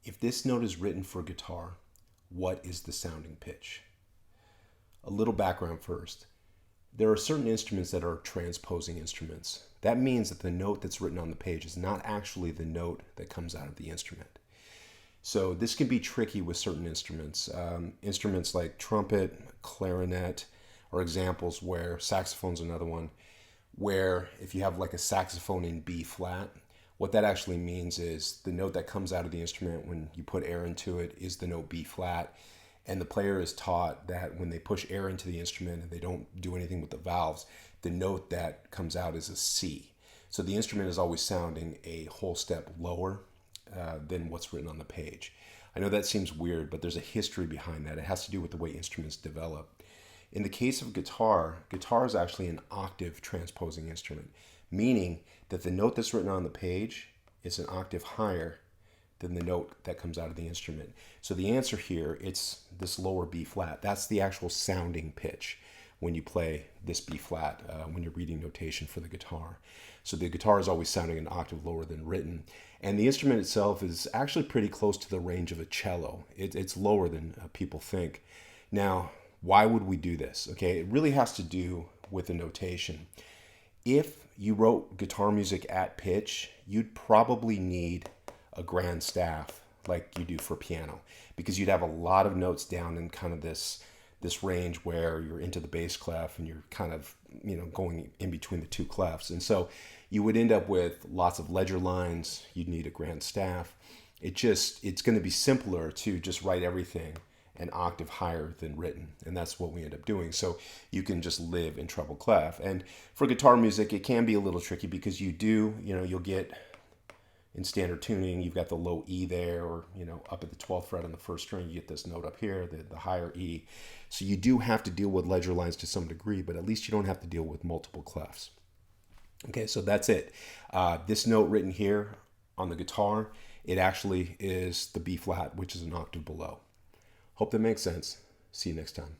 If this note is written for guitar, what is the sounding pitch? A little background first. There are certain instruments that are transposing instruments. That means that the note that's written on the page is not actually the note that comes out of the instrument. So this can be tricky with certain instruments. Instruments like trumpet, clarinet are examples where saxophone's another one, where if you have like a saxophone in B flat, what that actually means is the note that comes out of the instrument when you put air into it is the note B flat. And the player is taught that when they push air into the instrument and they don't do anything with the valves, the note that comes out is a C. So the instrument is always sounding a whole step lower than what's written on the page. I know that seems weird, but there's a history behind that. It has to do with the way instruments develop. In the case of guitar is actually an octave transposing instrument, meaning that the note that's written on the page is an octave higher than the note that comes out of the instrument. So the answer here, it's this lower B flat. That's the actual sounding pitch when you play this B flat, when you're reading notation for the guitar. So the guitar is always sounding an octave lower than written. And the instrument itself is actually pretty close to the range of a cello. It's lower than people think. Now, why would we do this? Okay, it really has to do with the notation. If you wrote guitar music at pitch, you'd probably need a grand staff like you do for piano, because you'd have a lot of notes down in kind of this range where you're into the bass clef and you're kind of, going in between the two clefs. And so you would end up with lots of ledger lines. You'd need a grand staff. It's going to be simpler to just write everything an octave higher than written. And that's what we end up doing. So you can just live in treble clef. And for guitar music, it can be a little tricky because you'll get in standard tuning, you've got the low E there, or up at the 12th fret on the first string, you get this note up here, the higher E. So you do have to deal with ledger lines to some degree, but at least you don't have to deal with multiple clefs. Okay, so that's it. This note written here on the guitar, it actually is the B flat, which is an octave below. Hope that makes sense. See you next time.